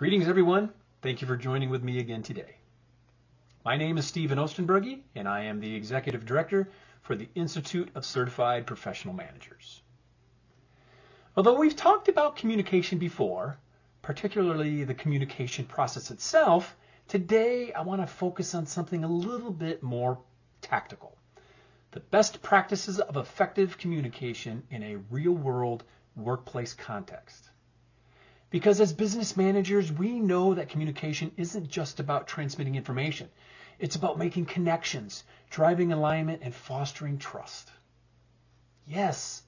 Greetings, everyone. Thank you for joining with me again today. My name is Oostenbrugge, and I am the Executive Director for the Institute of Certified Professional Managers. Although we've talked about communication before, particularly the communication process itself, today I want to focus on something a little bit more tactical. The best practices of effective communication in a real-world workplace context. Because as business managers, we know that communication isn't just about transmitting information. It's about making connections, driving alignment, and fostering trust. Yes,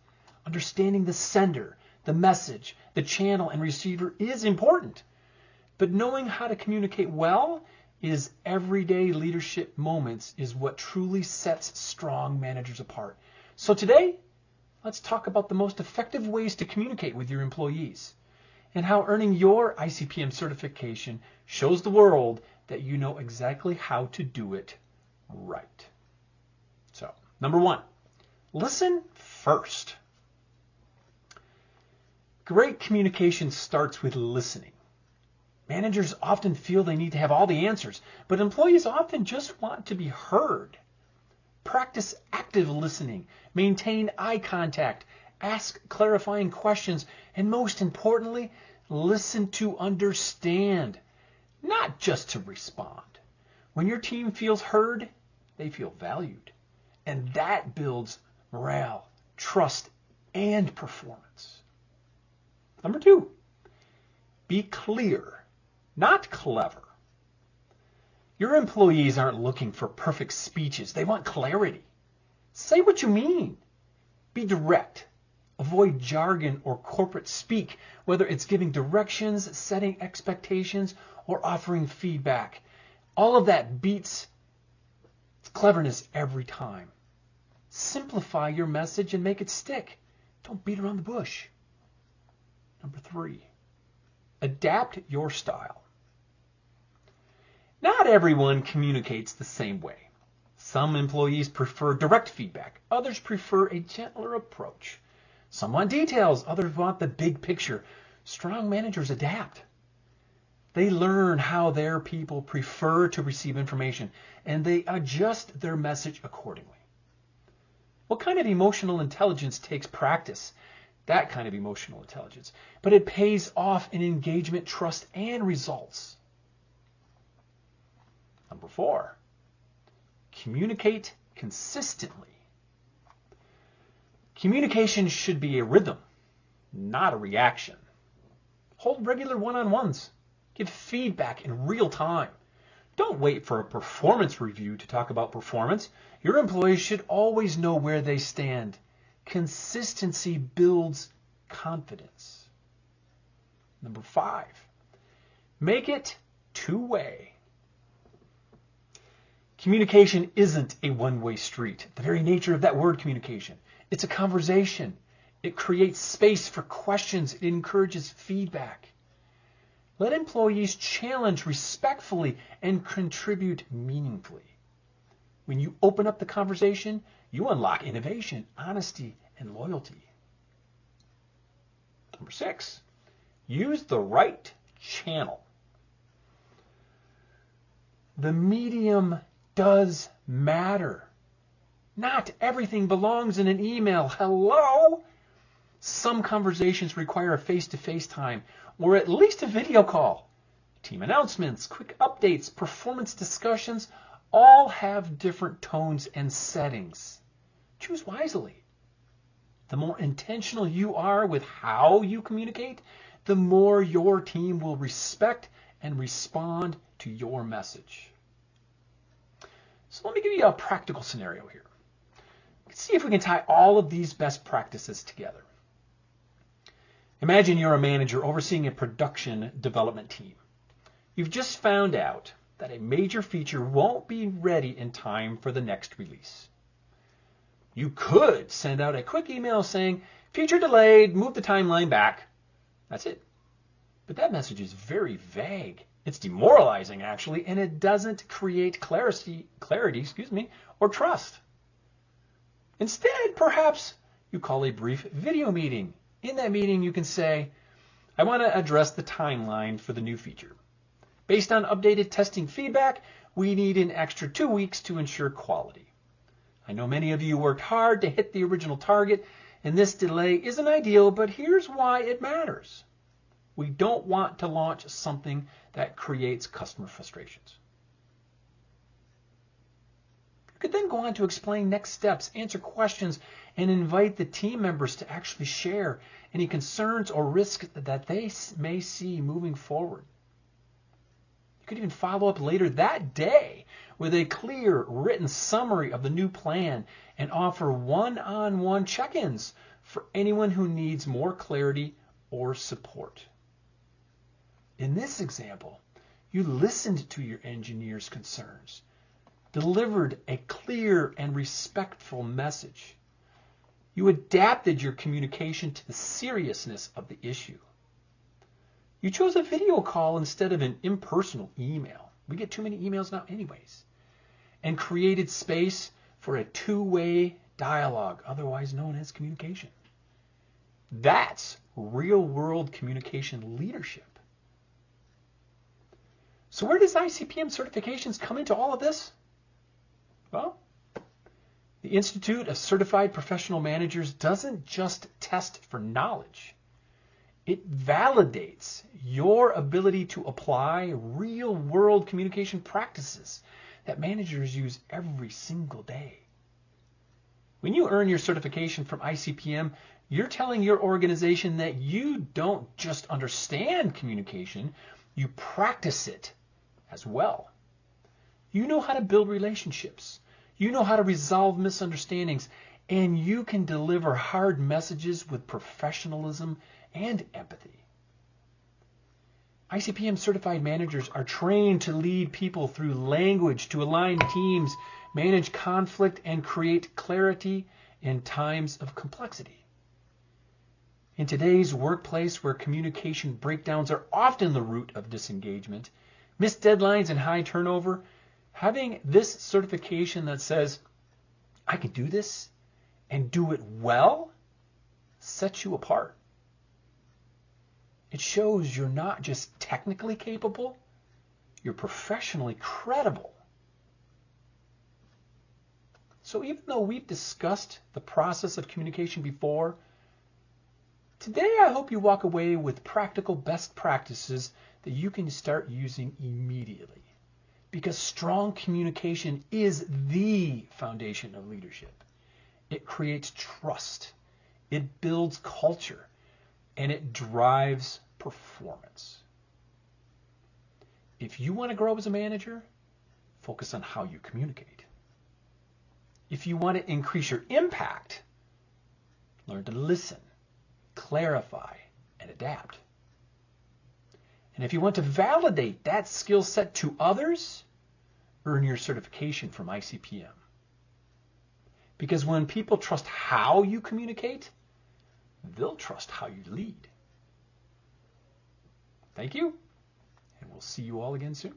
understanding the sender, the message, the channel, and receiver is important. But knowing how to communicate well is everyday leadership moments is what truly sets strong managers apart. So today, let's talk about the most effective ways to communicate with your employees, and how earning your ICPM certification shows the world that you know exactly how to do it right. So, number one, listen first. Great communication starts with listening. Managers often feel they need to have all the answers, but employees often just want to be heard. Practice active listening, maintain eye contact, ask clarifying questions, and most importantly, listen to understand, not just to respond. When your team feels heard, they feel valued, and that builds morale, trust, and performance. Number two, be clear, not clever. Your employees aren't looking for perfect speeches. They want clarity. Say what you mean. Be direct. Avoid jargon or corporate speak, whether it's giving directions, setting expectations, or offering feedback. All of that beats cleverness every time. Simplify your message and make it stick. Don't beat around the bush. Number three, adapt your style. Not everyone communicates the same way. Some employees prefer direct feedback. Others prefer a gentler approach. Some want details, others want the big picture. Strong managers adapt. They learn how their people prefer to receive information, and they adjust their message accordingly. What kind of emotional intelligence takes practice? That kind of emotional intelligence. But it pays off in engagement, trust, and results. Number four, communicate consistently. Communication should be a rhythm, not a reaction. Hold regular one-on-ones. Give feedback in real time. Don't wait for a performance review to talk about performance. Your employees should always know where they stand. Consistency builds confidence. Number five, make it two-way. Communication isn't a one-way street. The very nature of that word, communication. It's a conversation. It creates space for questions. It encourages feedback. Let employees challenge respectfully and contribute meaningfully. When you open up the conversation, you unlock innovation, honesty, and loyalty. Number six, use the right channel. The medium does matter. Not everything belongs in an email. Hello? Some conversations require a face-to-face time or at least a video call. Team announcements, quick updates, performance discussions all have different tones and settings. Choose wisely. The more intentional you are with how you communicate, the more your team will respect and respond to your message. So let me give you a practical scenario here. Let's see if we can tie all of these best practices together. Imagine you're a manager overseeing a production development team. You've just found out that a major feature won't be ready in time for the next release. You could send out a quick email saying, feature delayed, move the timeline back. That's it. But that message is very vague. It's demoralizing, actually, and it doesn't create clarity, or trust. Instead, perhaps you call a brief video meeting. In that meeting, you can say, I want to address the timeline for the new feature. Based on updated testing feedback, we need an extra 2 weeks to ensure quality. I know many of you worked hard to hit the original target, and this delay isn't ideal, but here's why it matters. We don't want to launch something that creates customer frustrations. You could then go on to explain next steps, answer questions, and invite the team members to actually share any concerns or risks that they may see moving forward. You could even follow up later that day with a clear written summary of the new plan and offer one-on-one check-ins for anyone who needs more clarity or support. In this example, you listened to your engineers' concerns, delivered a clear and respectful message. You adapted your communication to the seriousness of the issue. You chose a video call instead of an impersonal email. We get too many emails now anyways. And created space for a two-way dialogue, otherwise known as communication. That's real-world communication leadership. So where does ICPM certifications come into all of this? Well, the Institute of Certified Professional Managers doesn't just test for knowledge. It validates your ability to apply real-world communication practices that managers use every single day. When you earn your certification from ICPM, you're telling your organization that you don't just understand communication, you practice it as well. You know how to build relationships. You know how to resolve misunderstandings, and you can deliver hard messages with professionalism and empathy. ICPM certified managers are trained to lead people through language, to align teams, manage conflict, and create clarity in times of complexity. In today's workplace, where communication breakdowns are often the root of disengagement, missed deadlines, and high turnover, having this certification that says, I can do this and do it well, sets you apart. It shows you're not just technically capable, you're professionally credible. So even though we've discussed the process of communication before, today I hope you walk away with practical best practices that you can start using immediately. Because strong communication is the foundation of leadership. It creates trust, it builds culture, and it drives performance. If you want to grow as a manager, focus on how you communicate. If you want to increase your impact, learn to listen, clarify, and adapt. And if you want to validate that skill set to others, earn your certification from ICPM. Because when people trust how you communicate, they'll trust how you lead. Thank you, and we'll see you all again soon.